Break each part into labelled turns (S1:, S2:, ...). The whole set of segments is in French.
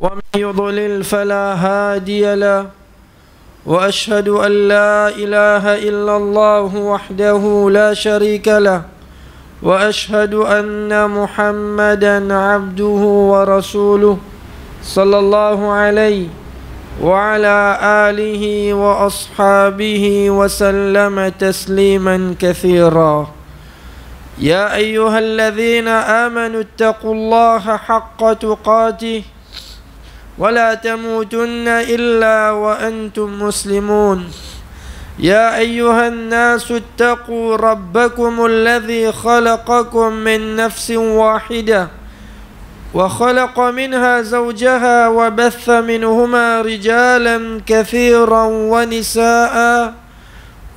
S1: ومن يضلل فلا هادي له وأشهد أن لا إله إلا الله وحده لا شريك له وأشهد أن محمدا عبده ورسوله صلى الله عليه وعلى آله وأصحابه وسلم تسليما كثيرا يا أيها الذين آمنوا اتقوا الله حق تقاته ولا تموتن إلا وأنتم مسلمون يا أيها الناس اتقوا ربكم الذي خلقكم من نفس واحدة وخلق منها زوجها وبث منهما رجالا كثيرا ونساء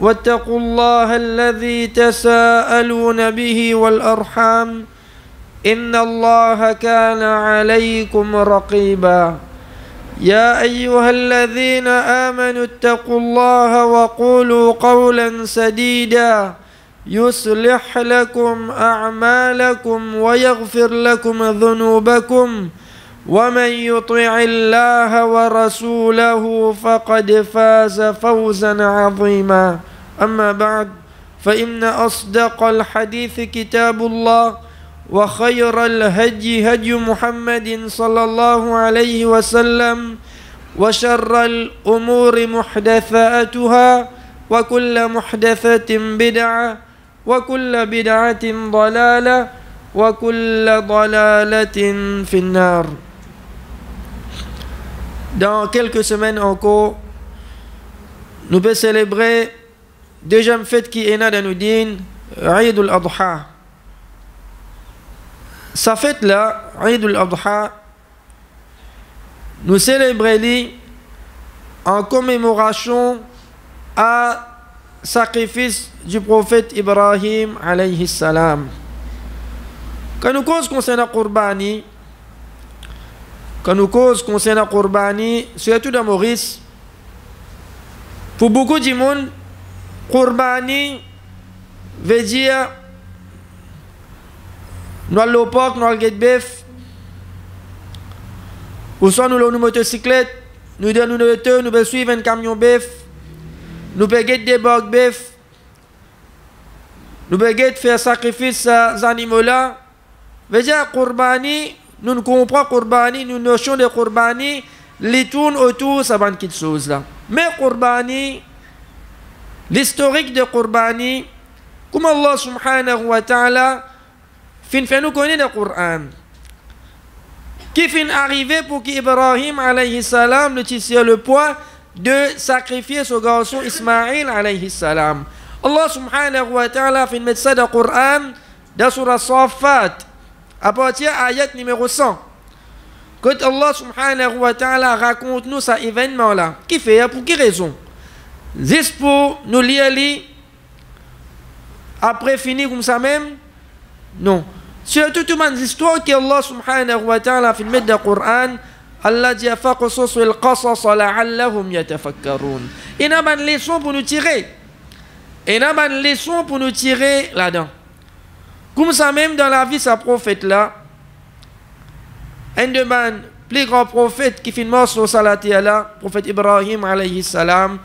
S1: واتقوا الله الذي تساءلون به والأرحام إن الله كان عليكم رقيبا يا أيها الذين آمنوا اتقوا الله وقولوا قولا سديدا يصلح لكم أعمالكم ويغفر لكم ذنوبكم ومن يطع الله ورسوله فقد فاز فوزا عظيما أما بعد فإن أصدق الحديث كتاب الله وخير الهدي هدي محمد صلى الله عليه وسلم وشر الأمور محدثاتها وكل محدثة بدعة وكل بدعة ضلالة وكل ضلالة في النار. Dans quelques semaines encore, nous allons célébrer deuxième fête qui est dans nos dînes, Eid al-Adha. Sa fête-là, Eid al-Adha, nous célébrons en commémoration à sacrifice du prophète Ibrahim alayhi salam. Quand nous cause concernant Qurbani, surtout dans Maurice, pour beaucoup de monde, Qurbani veut dire nous allons au parc, nous allons au bœuf, ou soit nous allons une motocyclette, nous allons nous suivre un camion bœuf, nous allons des bords bœuf, nous allons faire sacrifice aux animaux-là. Veut dire Qurbani, nous ne comprenons Qurbani, nous notion de Qurbani, les tourne autour de cette chose-là. Mais Qurbani, l'historique de Qurbani, comme Allah subhanahu wa ta'ala, fait nous connaître le Coran. Qui fin arrivé pour qu'Ibrahim alayhi salam ne tisse le poids de sacrifier son garçon Ismaïl alayhi salam. Allah subhanahu wa ta'ala fin mettre ça dans le Coran, dans surah Safat, à partir de l'ayat numéro 100. Quand Allah subhanahu wa ta'ala raconte nous cet événement-là, qui fait, pour quelle raison? Juste pour nous lire, après finir comme ça même? Non. Surtout toutes les histoires que Allah subhanahu wa ta'ala fait mettre dans le Coran, Allah dit faqsus al-qasas la'allahum yatafakkarun. Il y a une leçon pour nous tirer. Là-dedans. Comme ça même dans la vie de ce prophète-là, un de mes plus grands prophètes qui fait mort sur Salati Allah, prophète Ibrahim alayhi salam,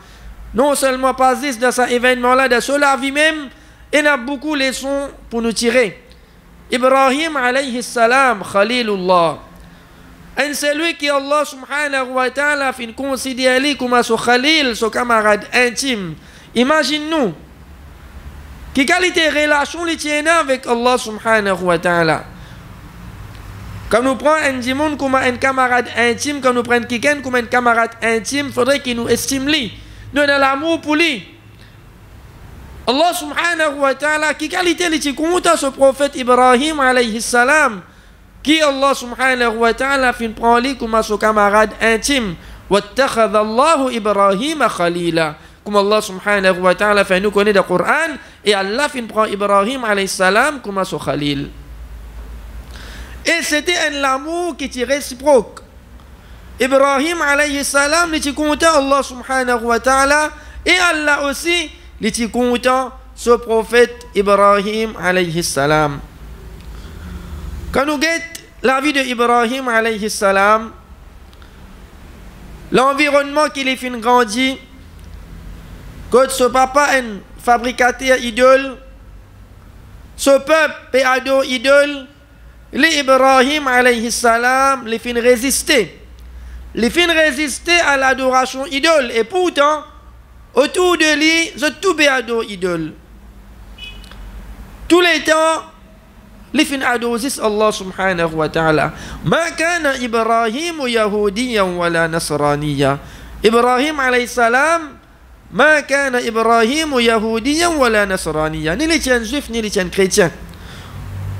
S1: non seulement pas juste dans cet événement-là, dans la vie même, il y a beaucoup de leçons pour nous tirer. Ibrahim alayhi salam, Khalilullah. Et celui qui Allah subhanahu wa ta'ala fin considéré comme son Khalil, son camarade intime. Imagine-nous, quelle qualité de relation il tient avec Allah subhanahu wa ta'ala. Quand nous prenons un dimon comme un camarade intime, quand nous prenons quelqu'un comme un camarade intime, il faudrait qu'il nous estime lui. Nous avons l'amour pour lui. Allah subhanahu wa ta'ala, qui qualité li compte ce prophète Ibrahim alayhi salam, qui Allah subhanahu wa ta'ala fin prend lui comme son camarade intime. Wattakhadha Allahu Ibrahim khalila. Comme Allah subhanahu wa ta'ala fait nous connaître le Coran, et Allah fin prend Ibrahim alayhi salam comme son khalil. Et c'était un amour qui était réciproque. Ibrahim alayhi salam, li compte Allah subhanahu wa ta'ala, et Allah aussi, il était content ce prophète Ibrahim alayhi salam. Quand nous guettons la vie de Ibrahim alayhi salam, l'environnement qui les fin grandi, quand ce papa a fabricateur idole, ce peuple est ado idole, les Ibrahim alayhi salam les fin résister. Les fin résister à l'adoration idole. Et pourtant, autour de lui, je tout ado idole. Tous les temps, les fin adozis Allah subhanahu wa ta'ala. Ma kana Ibrahim yahudiyan wala nasraniya. Ibrahim alayhi salam, ma kana Ibrahim yahudiyan wala nasraniya. Ni les tiens juifs, ni les tiens chrétiens.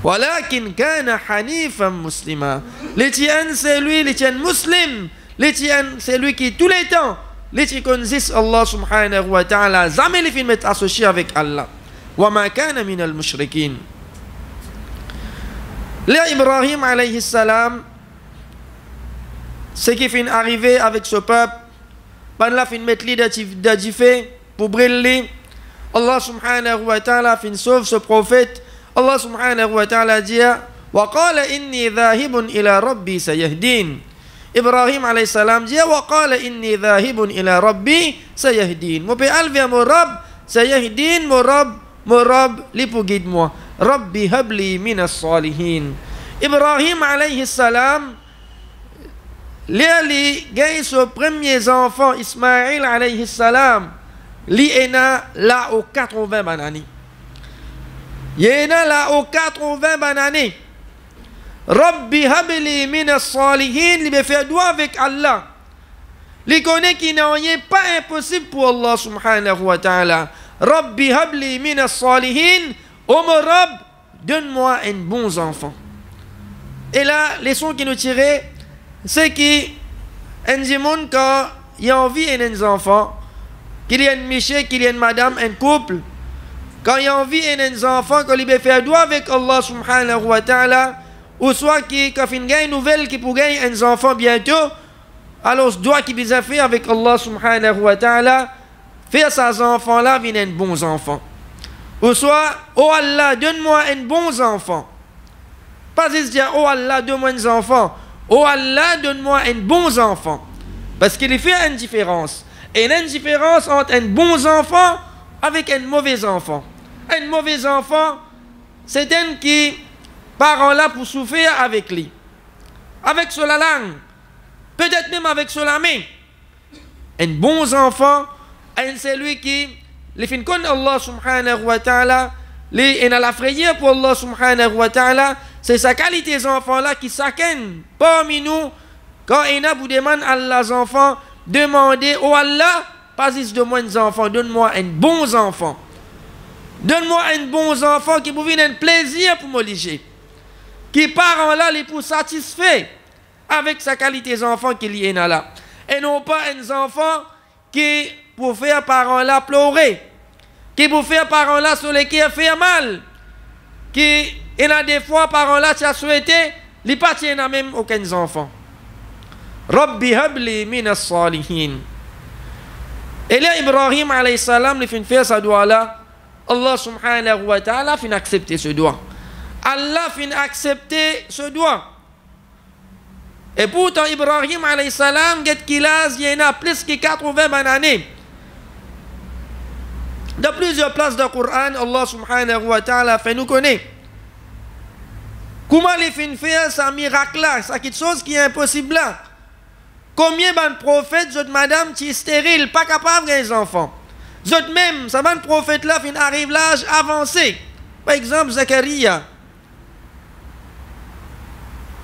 S1: Walakin kana hanifan muslima. Les tiens, c'est lui, les tiens muslims. Les tiens, c'est lui qui, tous les temps, les tiens consistent Allah subhanahu wa ta'ala. Jamais les films sont associés avec Allah. Wa ma kana min al-mushrikin. Là, Ibrahim alayhi salam, ce qui finit arrivé avec ce peuple, ben là, fin mettre d'adjifé pour briller. Allah subhanahu wa ta'ala fin sauve ce prophète. Allah subhanahu wa ta'ala dit wa qala inni dhahibun ila rabbi sayahdin. Ibrahim alayhi salam dit wa qala inni dhahibun ila rabbi sayahdin. Mo pe alvia mo rabb sayahdin mo rabb li pour guide moi. Rabbi habli min as-salihin. Ibrahim alayhi salam li gagne son premier enfant Ismaïl alayhi salam li ena là au 80 banani. Yena là au 80 banani. Rabbi habli min as-salihin, li fait doigt avec Allah. Li connaît qu'il n'est pas impossible pour Allah subhanahu wa ta'ala. Rabbi habli min as-salihin, ô mon Rabb, donne-moi un bon enfant. Et là, les sons qui nous tiraient, c'est qu'un monde quand il y a envie d'un enfant, qu'il y a une miché, qu'il y a une madame, un couple, quand il y a envie d'un enfant, qu'il lui fait doigt avec Allah subhanahu wa ta'ala, ou soit qu'il y a une nouvelle qui pour gagner un enfant bientôt, alors ce doigt qu'il a fait avec Allah subhanahu wa ta'ala, faire ces enfants-là viennent un bon enfant. Ou soit, oh Allah, donne-moi un bon enfant. Pas juste dire, oh Allah, donne-moi un enfant. Oh Allah, donne-moi un bon enfant. Parce qu'il fait une différence. Et une différence entre un bon enfant avec un mauvais enfant. Un mauvais enfant, c'est un qui part là pour souffrir avec lui. Avec sur la langue. Peut-être même avec sur la main. Un bon enfant, c'est lui qui, les fins connaît Allah subhanahu wa ta'ala, il a la frayeur pour Allah subhanahu wa ta'ala, c'est sa qualité des enfants-là qui s'acquennent parmi nous. Quand il a vous demande à Allah enfants, demandez, oh Allah, pas juste de moi un enfant, donne-moi un bon enfant. Donne-moi un bon enfant qui vous vienne un plaisir pour me liger. Qui part en là, les pour satisfait avec sa qualité des enfants qu'il y a là. Et non pas un enfant qui pour faire parents là pleurer. Qui pour faire parents là sur lesquels faire mal. Qui il a des fois parents là qui a souhaité, les partis n'a même aucun enfant. Rabbi habli min as-salihin. Et là Ibrahim alayhi salam il fin faire sa doigt là. Allah subhanahu wa ta'ala fin accepter ce doigt. Allah fin accepter ce doigt. Et pourtant Ibrahim alayhi salam get qu'il y en a plus que 80 années. Dans plusieurs places du Coran, Allah subhanahu wa ta'ala fait nous connaître. Comment les fins faire ce miracle là, c'est quelque chose qui est impossible là. Combien de prophètes, votre madame qui est stérile, pas capable des enfants. Votre même, ça de prophète là fin arrive l'âge avancé. Par exemple Zacharia.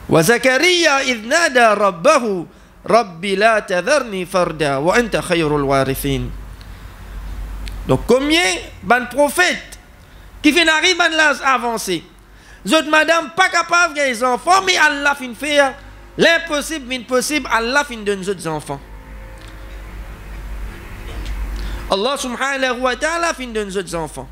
S1: Wa Zacharia idh nada rabbahu rabbi la tadharni farda wa anta khayrul warithin. Donc combien de prophètes qui fin arrive à l'âge avancé. Votre madame pas capable des enfants, mais Allah fin faire l'impossible, l'impossible, Allah fin donne d'autres enfants. Allah subhanahu wa ta'ala fin donne d'autres enfants.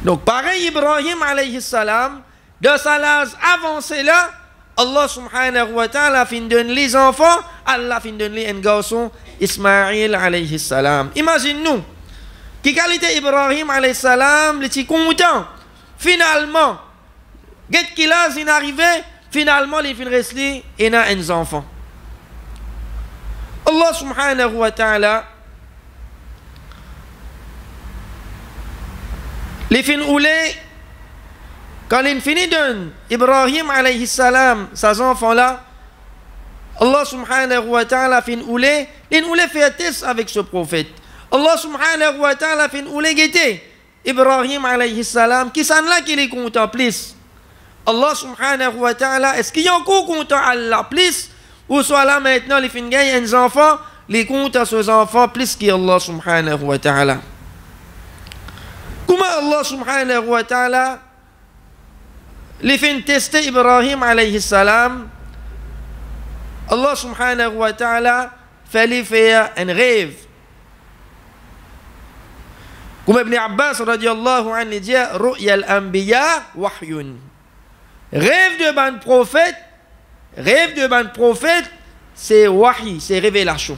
S1: Donc pareil Ibrahim alayhi salam, de sa l'âge avancé là, Allah subhanahu wa ta'ala fin donne les enfants, Allah fin donne les un garçon, Ismaïl alayhi salam. Imagine-nous, qui qualité Ibrahim alayhi salam, il est content. Finalement, get qu'il a arrivé, finalement, il fin resté et a un enfant. Allah subhanahu wa ta'ala, les fin oulé, quand il finit d'un Ibrahim alayhi salam, ses enfants là, Allah subhanahu wa ta'ala fin oulé, il oulé fait test avec ce prophète. Allah subhanahu wa ta'ala fin oulé guetté Ibrahim alayhi salam, qui s'en là qu'il est content plus. Allah subhanahu wa ta'ala, est-ce qu'il y a encore content Allah plus, ou soit là maintenant les fin gagnent des enfants, les comptent à ces enfants plus qu'Allah subhanahu wa ta'ala. Comment Allah subhanahu wa ta'ala les fin tester Ibrahim alayhi salam? Allah subhanahu wa ta'ala fallait faire un rêve. Comme Ibn Abbas radiallahu anhu dit, Ru'ya al-anbiya wahyun. Rêve de ban prophète, c'est wahy, c'est révélation.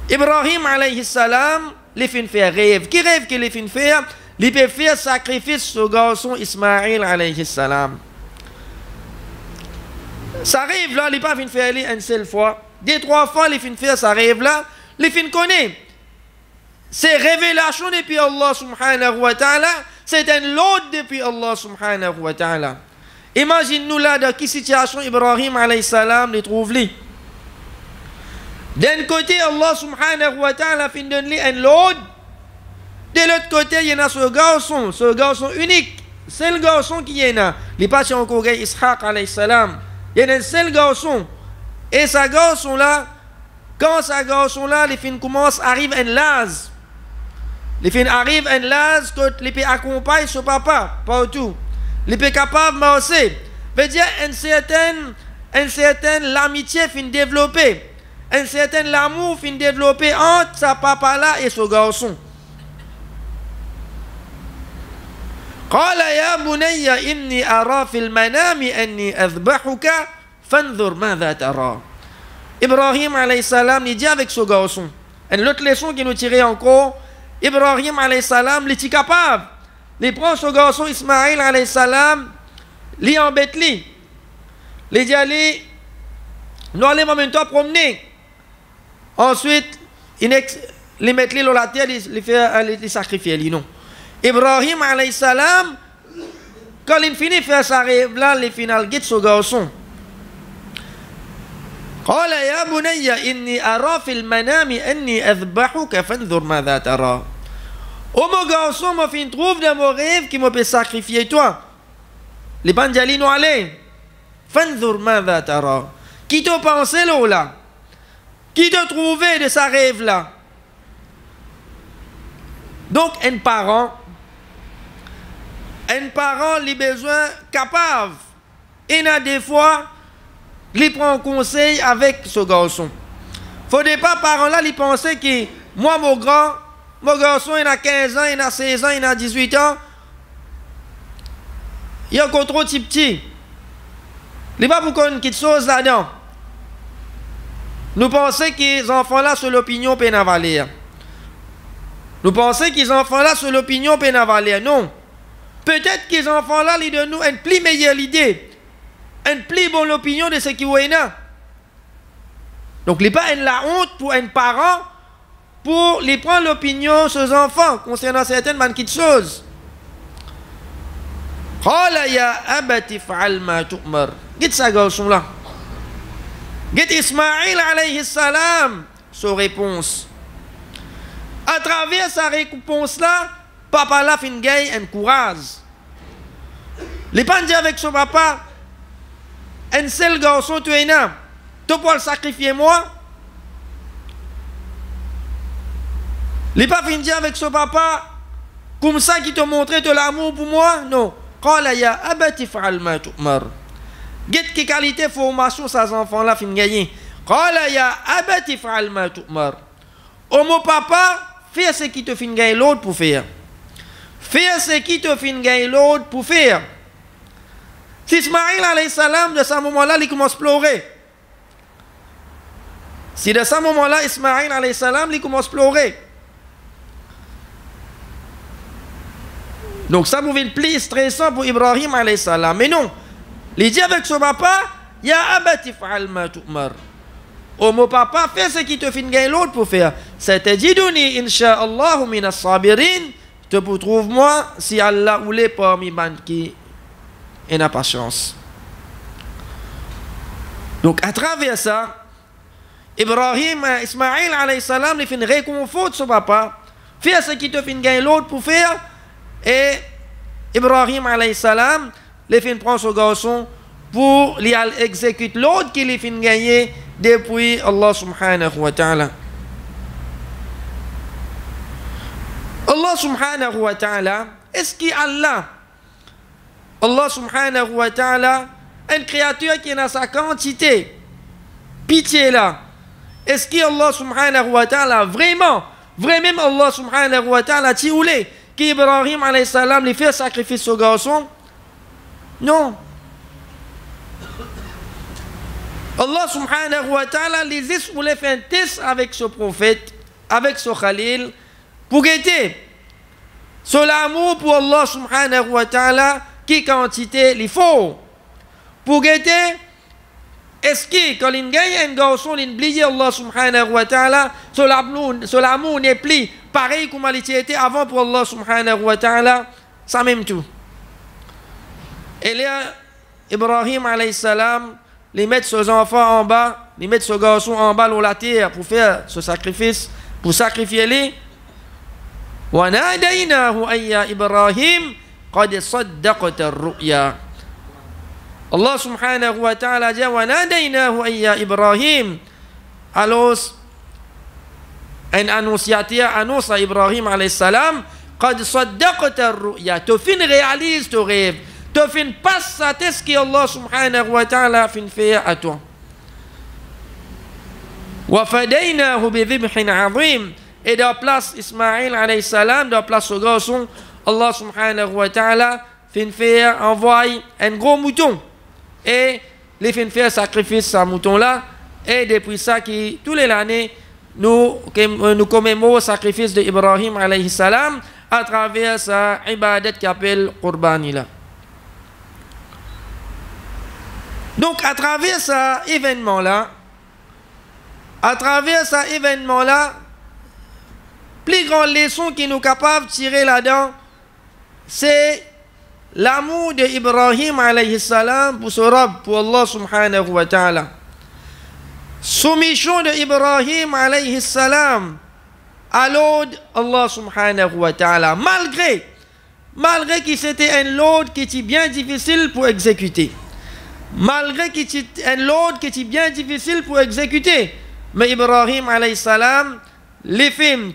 S1: Ibrahim alayhi salam, les fin faire rêve. Qui rêve qu'il les fin faire? Il peut faire sacrifice au garçon Ismaïl alayhi salam. Ça rêve là, il pas fin faire une seule fois. Deux, trois fois, il fin faire ça rêve là, il fin connaît. C'est révélation depuis Allah subhanahu wa ta'ala, c'est un lot depuis Allah subhanahu wa ta'ala. Imagine-nous là dans quelle situation Ibrahim alayhi salam les trouve-li. D'un côté, Allah subhanahu wa ta'ala fin donne-lui un lot. De l'autre côté, il y en a ce garçon unique. C'est le garçon qui y en a. Il passe encore Ishaq alayhi salam. Il y a un seul garçon. Et ce garçon-là, quand ce garçon-là, les filles commencent, arrive un laz. Les filles arrivent un laz, quand les filles accompagnent ce papa, partout. Les filles capables de marcher. Veut dire, un certain l'amitié fin développer. Un certain l'amour fin développer entre ce papa-là et ce garçon. قال يا بني إني أرى في المنام أني أذبحك فانظر ماذا ترى. Ibrahim alayhi salam il dit avec ce garçon. Une autre leçon qui nous tirait encore. Ibrahim alayhi salam il est capable. Il prend ce garçon Ismaïl alayhi salam, il embête lui. Il dit allez, nous allons en même temps promener. Ensuite, il met lui dans la terre, il fait sacrifier lui non. Ibrahim alayhi salam, quand il finit de faire sa rêve là, il final guide ce garçon. قال يا بني إني أرى في المنام أني أذبحك فانظر ماذا ترى. Oh mon garçon, m'a fin trouve dans mon rêve qui m'a peut sacrifier toi. Les bandjali nous allez. فانظر ماذا ترى. Qui t'a pensé là? Qui t'a trouvé de sa rêve là? Donc un parent, les besoins capables. Et il a des fois, il prend conseil avec ce garçon. Faut pas parents là, il pensait que moi, mon garçon, il a 15 ans, il a 16 ans, il a 18 ans. Il est encore trop petit. Il n'est pas pour qu'on quitte chose là-dedans. Nous pensons que les enfants là, sur l'opinion, peuvent avaler. Nous pensons que les enfants là, sur l'opinion, peuvent avaler. Non. Peut-être que les enfants là, ils donnent nous une plus meilleure idée, une plus bonne opinion de ce qui est là. Donc, il n'y a pas la honte pour un parent pour les prendre l'opinion sur les enfants concernant certaines petites choses. Qala ya abati fa'al ma tu'mar. Git sa garçon là. Git Ismaïl alayhi salam. Sa réponse. À travers sa réponse là, papa là fin gagne un courage. Les pas dit avec son papa, un seul garçon tu es là, tu peux le sacrifier moi. Les pas fin dire avec son papa, comme ça qui te montrait de l'amour pour moi, non. Qala ya abati fa'al ma tu'mar. Get quelle qualité formation ces enfants là fin gagner. Qala ya abati fa'al ma tu'mar. Oh mon papa, fais ce qui te fin gagner l'autre pour faire. Fais ce qui te fin gagner l'autre pour faire. Si Ismaïl alayhi salam de ce moment-là, il commence à pleurer. Si de ce moment-là, Ismaïl alayhi salam, il commence à pleurer. Donc ça pouvait être plus stressant pour Ibrahim alayhi salam. Mais non, il dit avec son papa, ya abati fa'al ma tu'mar. au mot papa, fais ce qui te fait gagner l'autre pour faire. Satajiduni insha'Allahu minas sabirin. Te pour trouve moi si Allah voulait parmi man qui n'a pas chance. Donc à travers ça, Ismaïl alayhi salam, il fait une réconfort son papa. Fais ce qui te fait gagner l'autre pour faire. Et Ibrahim alayhi salam, il fait prendre son garçon pour lui exécuter l'autre qui lui fait gagner depuis Allah subhanahu wa ta'ala. Allah subhanahu wa ta'ala, est-ce qu'Allah, Allah subhanahu wa ta'ala, une créature qui a sa quantité, pitié là, est-ce qu'Allah subhanahu wa ta'ala, vraiment Allah subhanahu wa ta'ala, tu voulais qu'Ibrahim alayhi salam lui fait sacrifice au garçon? Non. Allah subhanahu wa ta'ala, les voulait faire un test avec ce prophète, avec ce Khalil, pour guetter sur l'amour pour Allah subhanahu wa ta'ala, qui quantité il faut. Pour guetter, est-ce que quand il gagne un garçon, il oublie Allah subhanahu wa ta'ala, sur l'amour n'est plus pareil comme il était avant pour Allah subhanahu wa ta'ala, ça même tout. Et là, Ibrahim alayhi salam, les mettre ses enfants en bas, les mettre ce garçon en bas dans la terre pour faire ce sacrifice, pour sacrifier les. وَنَادَيْنَاهُ أَيَّا إِبْرَاهِيمُ قَدْ صَدَّقْتَ الرُّؤْيَا. Allah subhanahu wa ta'ala dit وَنَادَيْنَاهُ أَيَّا إِبْرَاهِيمُ. Alors, un annonciateur annonce à Ibrahim alayhi salam قَدْ صَدَّقْتَ الرُّؤْيَا. Tu fin réalise ton rêve. Tu fin passe à ce que Allah subhanahu wa ta'ala fin faire à toi. وَفَدَيْنَاهُ بِذِبْحٍ عَظِيمٍ. Et dans la place Ismaïl alayhi salam, dans la place au garçon, Allah subhanahu wa ta'ala fin faire envoyer un gros mouton. Et les fin faire sacrifice à ce mouton là. Et depuis ça, qui tous les années, nous commémorons le sacrifice d'Ibrahim alayhi salam à travers sa ibadat qui appelle Qurbani là. Donc à travers cet événement là, plus grande leçon qui nous capable de tirer là-dedans, c'est l'amour d'Ibrahim alayhi salam pour son Rabb, pour Allah subhanahu wa ta'ala. Soumission d'Ibrahim alayhi salam à l'ordre Allah subhanahu wa ta'ala, malgré que c'était un ordre qui était bien difficile pour exécuter. Malgré que c'était un ordre qui était bien difficile pour exécuter. Mais Ibrahim alayhi salam, les films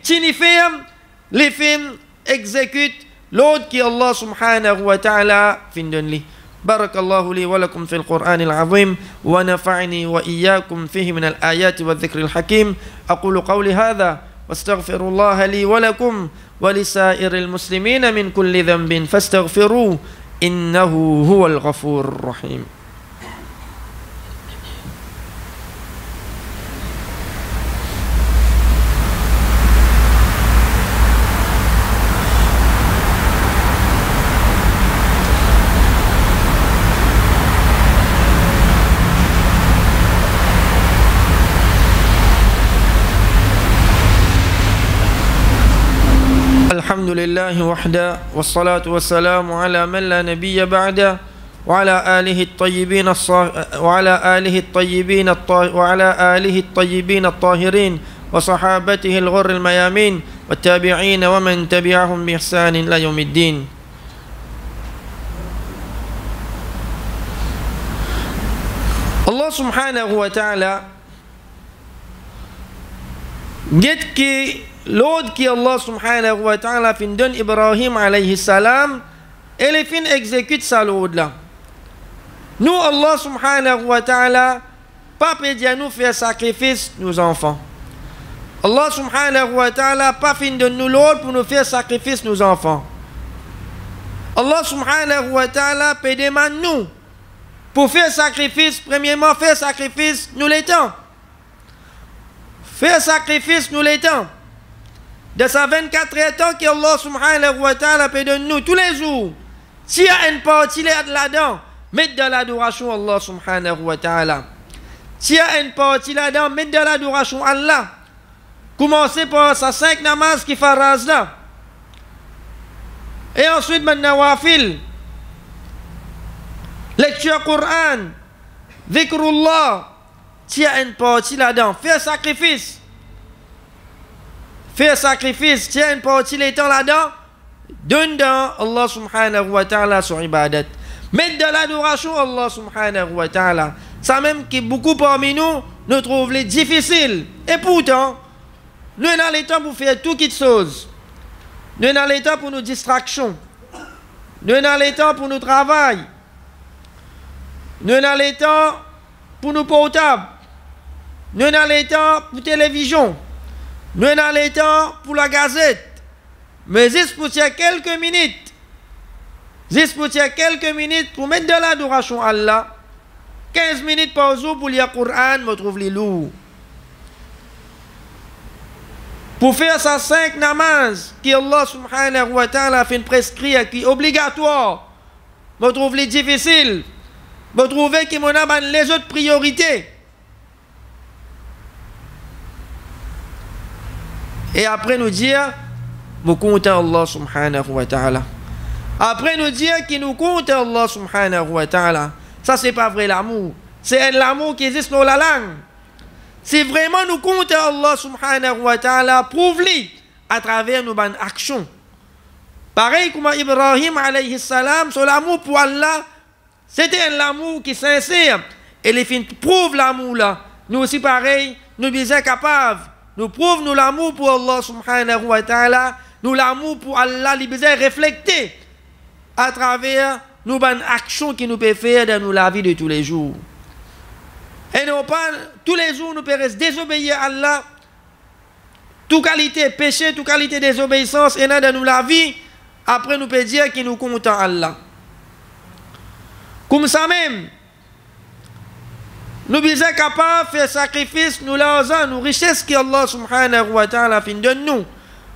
S1: exécutent l'ordre qui Allah subhanahu wa ta'ala fin donne li. بارك الله لي ولكم في القرآن العظيم ونفعني وإياكم فيه من الآيات والذكر الحكيم. أقول قولي هذا واستغفر الله لي ولكم ولسائر المسلمين من كل ذنب فاستغفروه إنه هو الغفور الرحيم. الحمد لله وحده والصلاة والسلام على من لا نبي بعده وعلى آله الطيبين الطاهرين وصحابته الغر الميامين والتابعين ومن تبعهم بإحسان إلى يوم الدين. Allah subhanahu wa ta'ala dit que l'ordre qui Allah subhanahu wa ta'ala fin donne Ibrahim alayhi salam, et les fin exécute ça l'ordre là. Nous Allah subhanahu wa ta'ala pas pédir à nous faire sacrifice nos enfants. Allah subhanahu wa ta'ala pas fin donne nous l'ordre pour nous faire sacrifice nos enfants. Allah subhanahu wa ta'ala peut demander nous pour faire sacrifice, premièrement faire sacrifice nous les temps. Faire sacrifice nous les temps. De sa 24 temps que Allah subhanahu wa ta'ala peut donner nous tous les jours. S'il y a une partie là-dedans, mettre dans l'adoration Allah subhanahu wa ta'ala. s'il y a une partie là-dedans, mettre de l'adoration à Allah. Commencez par sa 5 namaz qui faraz là. Et ensuite, nawafil. Lecture Coran. Dhikrullah. S'il y a une partie là-dedans, fais sacrifice. Fais sacrifice. S'il y a une partie là-dedans, donne dans Allah subhanahu wa ta'ala sur ibadat. Mettre de l'adoration à Allah subhanahu wa ta'ala. Ça même qui beaucoup parmi nous trouvent les difficiles. Et pourtant, nous avons le temps pour faire tout quelque chose. Nous avons le temps pour nos distractions. Nous avons le temps pour nos travail. Nous avons le temps pour nos portables. Nous avons le temps pour la télévision. Nous avons le temps pour la gazette. Mais juste pour quelques minutes. Juste pour quelques minutes pour mettre de l'adoration à Allah. 15 minutes par jour pour lire le Coran, me trouve les loups. Pour faire ça 5 namaz, qui Allah subhanahu wa ta'ala fait prescrire, qui est obligatoire, me trouve les difficiles, me trouve qui m'en a les autres priorités. Et après nous dire, nous comptons Allah subhanahu wa ta'ala. Après nous dire qu'il nous compte Allah subhanahu wa ta'ala. Ça, c'est pas vrai l'amour. C'est l'amour qui existe dans la langue. Si vraiment nous comptons Allah subhanahu wa ta'ala, prouve-le à travers nos bonnes actions. Pareil comme Ibrahim alayhi salam, sur l'amour pour Allah, c'était un amour qui est sincère. Et les filles prouvent l'amour là. Nous aussi pareil, nous sommes capables. Nous prouvons l'amour pour Allah subhanahu wa ta'ala. Nous l'amour pour Allah, nous sommes refléter à travers nos bonnes actions qui nous peuvent faire dans la vie de tous les jours. Et non pas, tous les jours, nous pouvons désobéir à Allah. Toute qualité péché, toute qualité désobéissance, et dans nous la vie, après nous pouvons dire qu'il nous compte Allah. Comme ça même, nous sommes capables de faire sacrifice, nous l'argent, nous richesses que Allah subhanahu wa ta'ala fin de nous.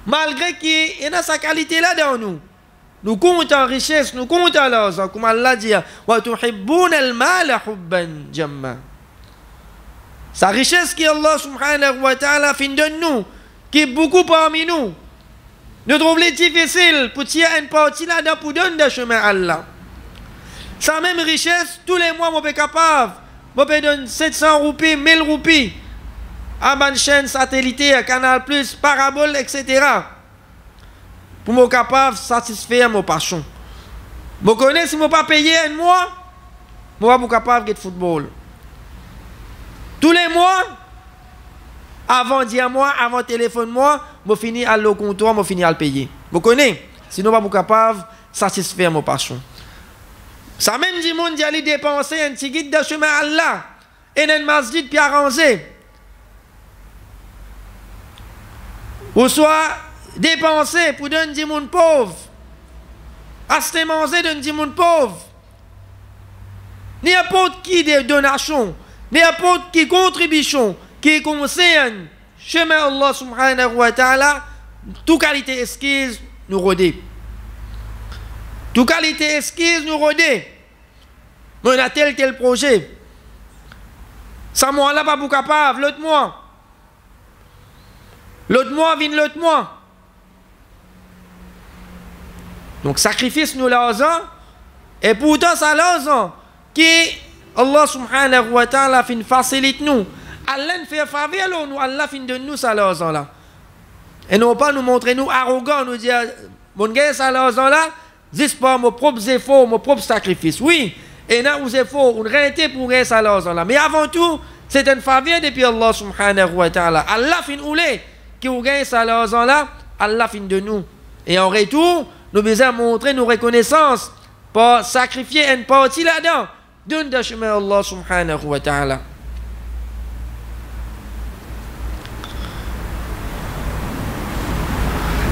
S1: Malgré qu'il y a sa qualité là dans nous. Nous comptons richesse, nous comptons l'argent, comme Allah dit, wa tuhibbuna al-mala hubban jamma. Sa richesse qui Allah subhanahu wa ta'ala fin de nous, qui est beaucoup parmi nous. Nous trouvons les difficiles pour tirer une partie là-dedans pour donner des chemins à Allah. Sa même richesse, tous les mois, je suis capable. Je peux donner 700 roupies, 1000 roupies à ma chaîne satellitaire, Canal+, Parabole, etc. Pour me capable de satisfaire mon passion. Je connais si je ne pas payer un mois, je ne suis pas capable de football. Tous les mois, avant dire moi, avant téléphone moi, je finis à le comptoir, je finis à le payer. Vous connaissez? Sinon, je ne suis pas capable de satisfaire mon passion. Ça même dit monde d'y aller dépenser un petit guide de chemin à Allah et un masjid puis arranger. Ou soit dépenser pour donner des monde pauvre. Acheter manger donner des monde pauvre. N'importe qui des donations, n'importe qui contribution qui concerne chemin Allah subhanahu wa ta'ala, toute qualité esquisse nous rodé. Toute qualité esquisse nous rodé. On a tel projet. Ça moi là pas pour capable, l'autre mois. L'autre mois vient l'autre mois. Donc sacrifice nous l'argent et pourtant ça l'argent qui Allah subhanahu wa ta'ala fin facilite nous. Allah fait faveur nous, Allah fin de nous ça l'argent là. Et non pas nous montrer nous arrogants, nous dire mon gars ça l'argent là, juste par mon propre effort, mon propre sacrifice. Oui, et là où efforts, on réalité pour gagner ça l'argent là. Mais avant tout, c'est une faveur depuis Allah subhanahu wa ta'ala. Allah fin oulé qui ou gagne ça l'argent là, Allah fin de nous. Et en retour, nous devons montrer nos reconnaissances pour sacrifier une partie là-dedans. Donne de chemin Allah subhanahu wa ta'ala.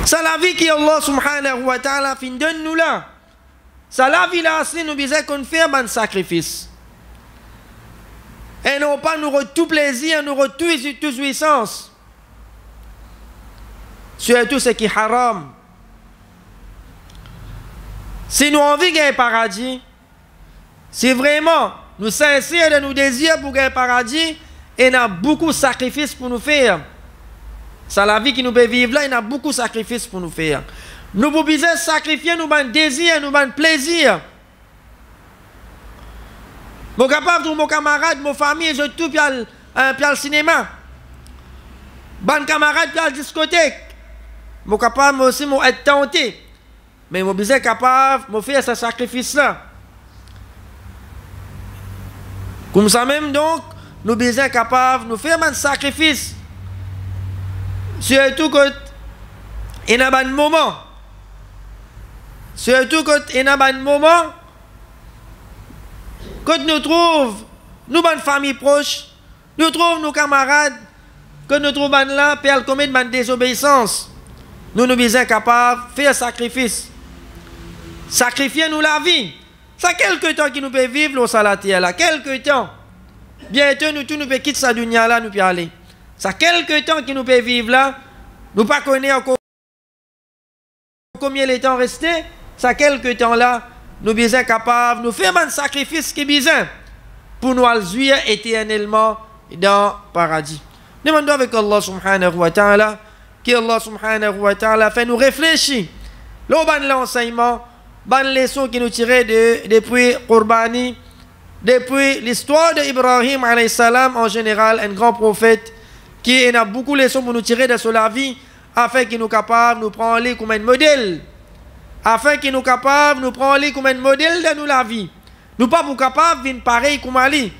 S1: C'est la vie qui Allah subhanahu wa ta'ala fin donne nous là. C'est la vie là, si nous disons qu'on fait un sacrifice. Et non pas nous tout plaisir, nous toute jouissance. Surtout ce qui est haram. Si nous avons envie d'un paradis, si vraiment nous sincères de nos désirs pour gagner le paradis, et il y a beaucoup de sacrifices pour nous faire. C'est la vie qui nous peut vivre là, il y a beaucoup de sacrifices pour nous faire. Nous pouvons sacrifier nos désirs, nos plaisirs. Mon capable, mon camarade, mon famille, je tout, puis le cinéma. Bon camarade, puis la discothèque. Mon capable, moi aussi, moi être tenté. Mais mon besoin capable, de faire ce sacrifice-là. Comme ça même, donc, nous besoin capable de faire un sacrifice. Surtout quand il y a un moment. Surtout quand il y a un moment. Quand nous trouvons nos bonnes familles proches, nous trouvons nos camarades, quand nous trouvons là, pour commettre une désobéissance, nous nous sommes capables de faire sacrifice. Sacrifier nous la vie. Ça quelque temps qui nous peut vivre au salatier là, quelque temps. Bientôt nous tous nous peut quitter sa dunya là, nous peut aller. Ça quelque temps qui nous peut vivre là, nous pas connaître encore combien de temps resté. Ça quelque temps là, nous sommes capables de nous faire un sacrifice qui est besoin pour nous aller éternellement dans le paradis. Demandons avec Allah subhanahu wa ta'ala, que Allah subhanahu wa ta'ala fait nous réfléchir. L'enseignement, les leçons qui nous tiraient depuis Qurbani, depuis l'histoire d'Ibrahim alayhi salam en général, un grand prophète, qui a beaucoup de leçons pour nous tirer de la vie, afin qu'il nous capable de nous prendre comme un modèle. Afin qu'il nous capable de nous prendre comme un modèle de nous la vie. Nous pas pour capable de pareil comme Ali,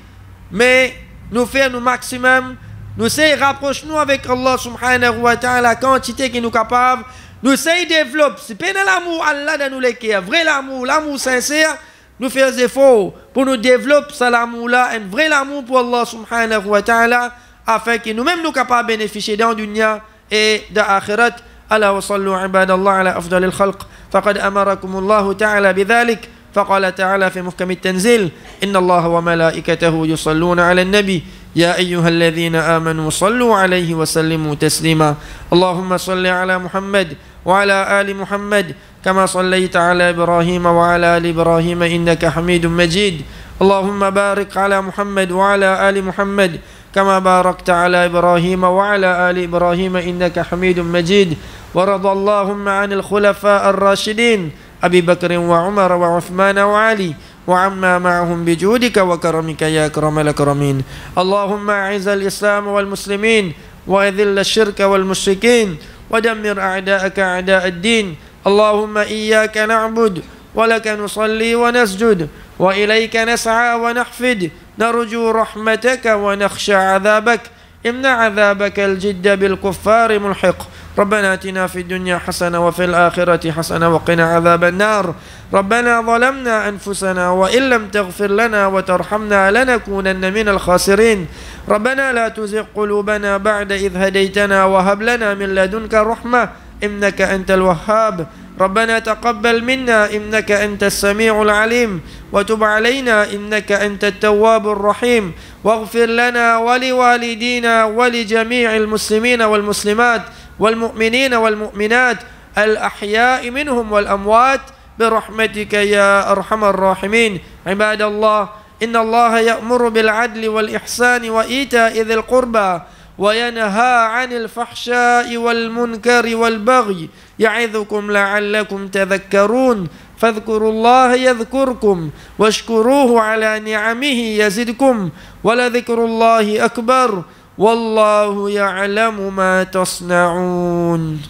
S1: mais nous faire nous maximum, nous essayons de rapprocher nous avec Allah subhanahu wa ta'ala, la quantité qui nous capable, nous essayons de développer, si pas l'amour Allah dans nous les cœurs, vrai l'amour sincère, nous faisons des efforts pour nous développer cet amour-là, un vrai amour pour Allah subhanahu wa ta'ala, afin que nous-mêmes nous capables de bénéficier dans le dunya et dans l'akhirat. ألا وصلوا عباد الله على أفضل الخلق فقد أمركم الله تعالى بذلك فقال تعالى في محكم التنزيل إن الله وملائكته يصلون على النبي يا أيها الذين آمنوا صلوا عليه وسلموا تسليما اللهم صل على محمد وعلى آل محمد كما صليت على إبراهيم وعلى آل إبراهيم إنك حميد مجيد اللهم بارك على محمد وعلى آل محمد كما باركت على إبراهيم وعلى آل إبراهيم إنك حميد مجيد ورضى اللهم عن الخلفاء الراشدين أبي بكر وعمر وعثمان وعلي وعما معهم بجودك وكرمك يا أكرم الأكرمين اللهم أعز الإسلام والمسلمين وأذل الشرك والمشركين ودمر أعداءك أعداء الدين اللهم إياك نعبد ولك نصلي ونسجد وإليك نسعى ونحفد نرجو رحمتك ونخشى عذابك إن عذابك الجد بالكفار ملحق ربنا آتنا في الدنيا حسنة وفي الآخرة حسنة وقنا عذاب النار ربنا ظلمنا أنفسنا وإن لم تغفر لنا وترحمنا لنكونن من الخاسرين ربنا لا تزغ قلوبنا بعد إذ هديتنا وهب لنا من لدنك رحمة إنك أنت الوهاب ربنا تقبل منا إنك أنت السميع العليم وتب علينا إنك أنت التواب الرحيم واغفر لنا ولوالدينا ولجميع المسلمين والمسلمات والمؤمنين والمؤمنات الأحياء منهم والأموات برحمتك يا أرحم الراحمين عباد الله إن الله يأمر بالعدل والإحسان وإيتاء ذي القربى وينهى عن الفحشاء والمنكر والبغي يعظكم لعلكم تذكرون فاذكروا الله يذكركم واشكروه على نعمه يزدكم ولذكر الله أكبر والله يعلم ما تصنعون